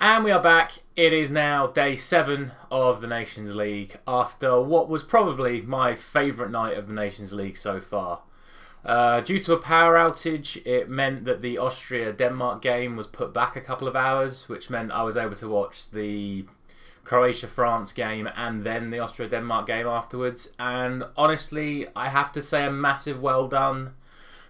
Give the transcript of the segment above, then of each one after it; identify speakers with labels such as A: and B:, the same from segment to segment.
A: And we are back. It is now day 7 of the Nations League after what was probably my favourite night of the Nations League so far. Due to a power outage, it meant that the Austria-Denmark game was put back a couple of hours, which meant I was able to watch the Croatia-France game and then the Austria-Denmark game afterwards. And honestly, I have to say a massive well done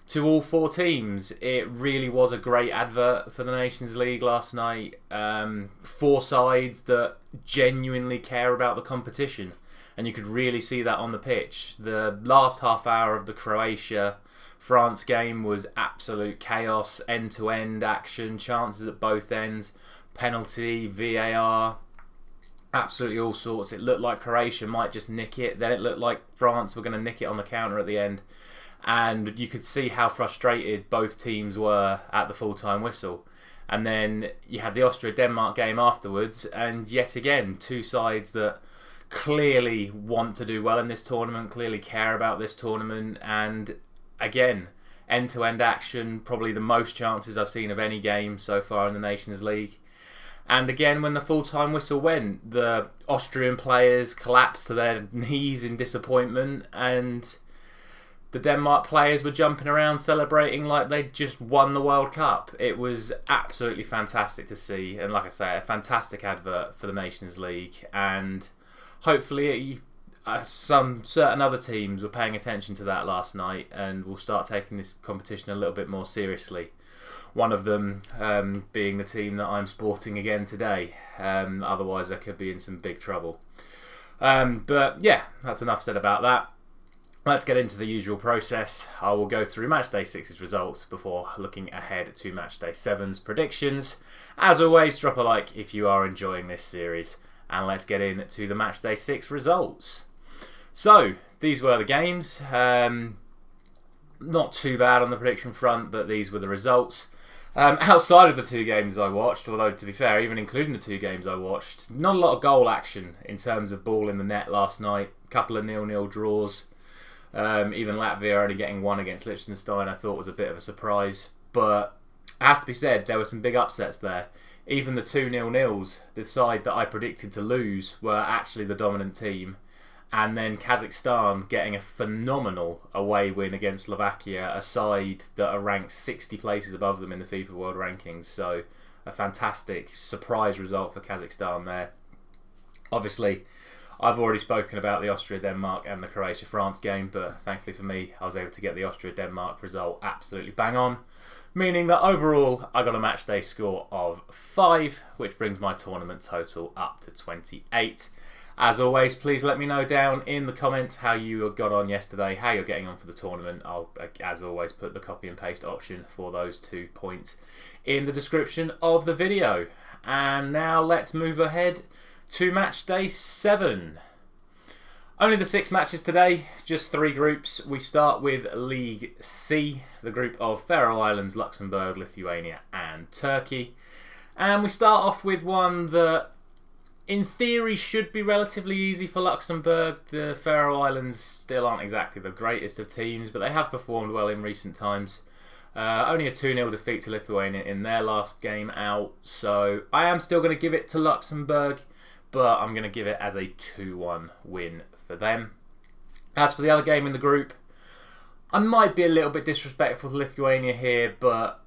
A: to all 4 teams. It really was a great advert for the Nations League last night. 4 sides that genuinely care about the competition. And you could really see that on the pitch. The last half hour of the Croatia-France game was absolute chaos, end-to-end action, chances at both ends, penalty, VAR, absolutely all sorts. It looked like Croatia might just nick it. Then it looked like France were going to nick it on the counter at the end. And you could see how frustrated both teams were at the full-time whistle. And then you had the Austria-Denmark game afterwards, and yet again, 2 sides that clearly want to do well in this tournament, clearly care about this tournament, and again, end-to-end action, probably the most chances I've seen of any game so far in the Nations League. And again, when the full-time whistle went, the Austrian players collapsed to their knees in disappointment, and the Denmark players were jumping around celebrating like they'd just won the World Cup. It was absolutely fantastic to see, and like I say, a fantastic advert for the Nations League, and hopefully some certain other teams were paying attention to that last night and will start taking this competition a little bit more seriously. One of them being the team that I'm sporting again today. Otherwise I could be in some big trouble. But yeah, that's enough said about that. Let's get into the usual process. I will go through Matchday 6's results before looking ahead to Matchday 7's predictions. As always, drop a like if you are enjoying this series. And let's get into the Matchday 6 results. So, these were the games. Not too bad on the prediction front, but these were the results. Outside of the 2 games I watched, although to be fair, even including the 2 games I watched, not a lot of goal action in terms of ball in the net last night. A couple of 0-0 draws. Even Latvia only getting 1 against Liechtenstein I thought was a bit of a surprise. But it has to be said, there were some big upsets there. Even the 2 0-0s, the side that I predicted to lose, were actually the dominant team. And then Kazakhstan getting a phenomenal away win against Slovakia, a side that are ranked 60 places above them in the FIFA World Rankings. So a fantastic surprise result for Kazakhstan there. Obviously, I've already spoken about the Austria-Denmark and the Croatia-France game, but thankfully for me, I was able to get the Austria-Denmark result absolutely bang on. Meaning that overall, I got a matchday score of 5, which brings my tournament total up to 28. As always, please let me know down in the comments how you got on yesterday, how you're getting on for the tournament. I'll, as always, put the copy and paste option for those 2 points in the description of the video. And now let's move ahead to matchday 7. Only the 6 matches today, just 3 groups. We start with League C, the group of Faroe Islands, Luxembourg, Lithuania and Turkey. And we start off with one that in theory should be relatively easy for Luxembourg. The Faroe Islands still aren't exactly the greatest of teams, but they have performed well in recent times. Only a 2-0 defeat to Lithuania in their last game out, so I am still going to give it to Luxembourg, but I'm going to give it as a 2-1 win for them. As for the other game in the group, I might be a little bit disrespectful to Lithuania here, but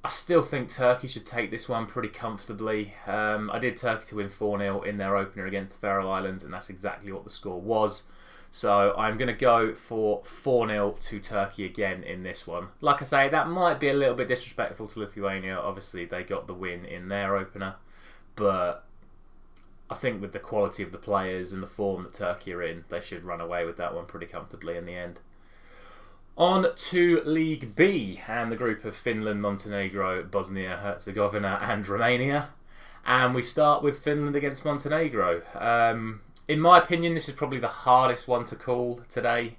A: I still think Turkey should take this one pretty comfortably. I did Turkey to win 4-0 in their opener against the Faroe Islands, and that's exactly what the score was. So I'm going to go for 4-0 to Turkey again in this one. Like I say, that might be a little bit disrespectful to Lithuania. Obviously, they got the win in their opener, but I think with the quality of the players and the form that Turkey are in, they should run away with that one pretty comfortably in the end. On to League B and the group of Finland, Montenegro, Bosnia, Herzegovina and Romania. And we start with Finland against Montenegro. In my opinion, this is probably the hardest one to call today.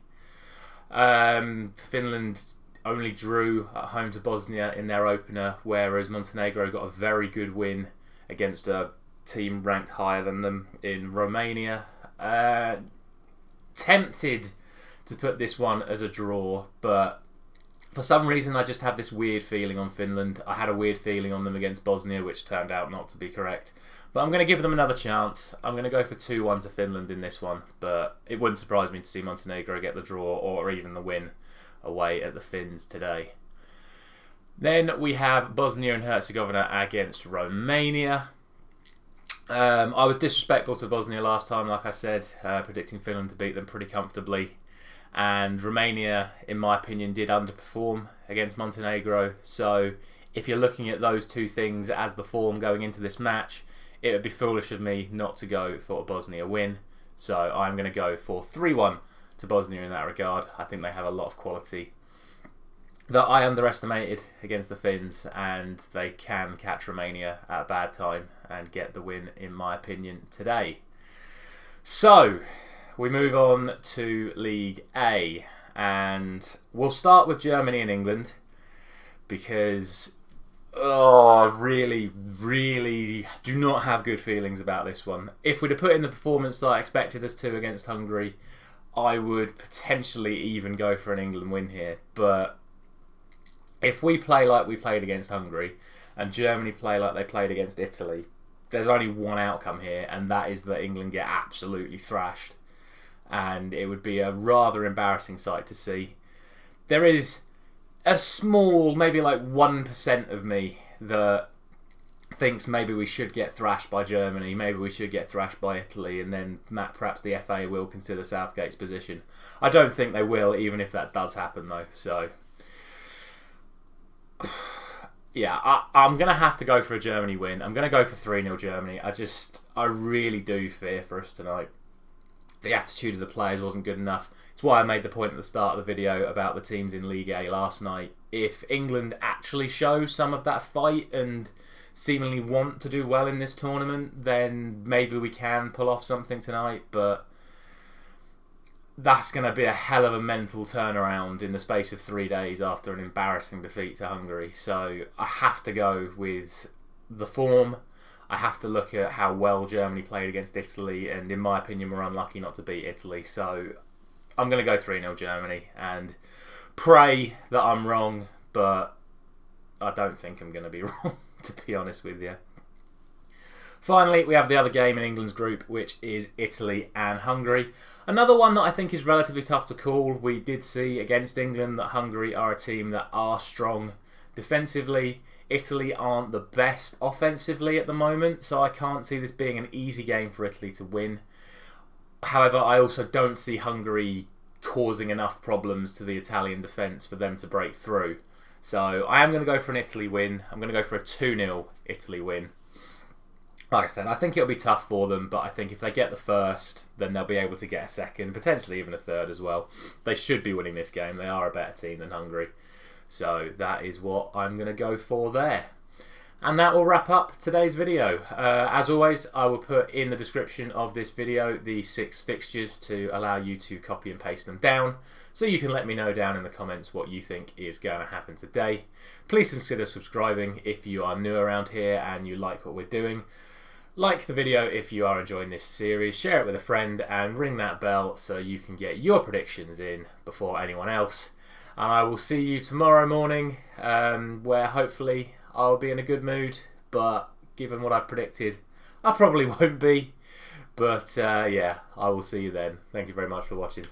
A: Finland only drew at home to Bosnia in their opener, whereas Montenegro got a very good win against a team ranked higher than them in Romania. Tempted to put this one as a draw, but For some reason, I just have this weird feeling on Finland. I had a weird feeling on them against Bosnia, which turned out not to be correct. But I'm going to give them another chance. I'm going to go for 2-1 to Finland in this one. But it wouldn't surprise me to see Montenegro get the draw or even the win away at the Finns today. Then we have Bosnia and Herzegovina against Romania. I was disrespectful to Bosnia last time, like I said, predicting Finland to beat them pretty comfortably. And Romania, in my opinion, did underperform against Montenegro. So if you're looking at those two things as the form going into this match, it would be foolish of me not to go for a Bosnia win. So I'm going to go for 3-1 to Bosnia in that regard. I think they have a lot of quality that I underestimated against the Finns, and they can catch Romania at a bad time and get the win, in my opinion, today. So we move on to League A, and we'll start with Germany and England because I really do not have good feelings about this one. If we'd have put in the performance that I expected us to against Hungary, I would potentially even go for an England win here. But if we play like we played against Hungary and Germany play like they played against Italy, there's only one outcome here, and that is that England get absolutely thrashed. And it would be a rather embarrassing sight to see. There is a small, maybe like 1% of me that thinks maybe we should get thrashed by Germany, maybe we should get thrashed by Italy, and then perhaps the FA will consider Southgate's position. I don't think they will, even if that does happen though. So yeah, I'm going to have to go for a Germany win. I'm going to go for 3-0 Germany. I really do fear for us tonight. The attitude of the players wasn't good enough. It's why I made the point at the start of the video about the teams in League A last night. If England actually show some of that fight and seemingly want to do well in this tournament, then maybe we can pull off something tonight. But that's going to be a hell of a mental turnaround in the space of 3 days after an embarrassing defeat to Hungary. So I have to go with the form. I have to look at how well Germany played against Italy, and in my opinion we're unlucky not to beat Italy. So I'm going to go 3-0 Germany and pray that I'm wrong, but I don't think I'm going to be wrong, to be honest with you. Finally, we have the other game in England's group, which is Italy and Hungary. Another one that I think is relatively tough to call. We did see against England that Hungary are a team that are strong defensively. Italy aren't the best offensively at the moment, so I can't see this being an easy game for Italy to win. However, I also don't see Hungary causing enough problems to the Italian defence for them to break through. So I am going to go for an Italy win. I'm going to go for a 2-0 Italy win. Like I said, I think it'll be tough for them, but I think if they get the first, then they'll be able to get a second, potentially even a third as well. They should be winning this game. They are a better team than Hungary. So that is what I'm going to go for there. And that will wrap up today's video. As always, I will put in the description of this video the 6 fixtures to allow you to copy and paste them down, so you can let me know down in the comments what you think is going to happen today. Please consider subscribing if you are new around here and you like what we're doing. Like the video if you are enjoying this series, share it with a friend and ring that bell so you can get your predictions in before anyone else. And I will see you tomorrow morning, where hopefully I'll be in a good mood, but given what I've predicted, I probably won't be. But yeah, I will see you then. Thank you very much for watching.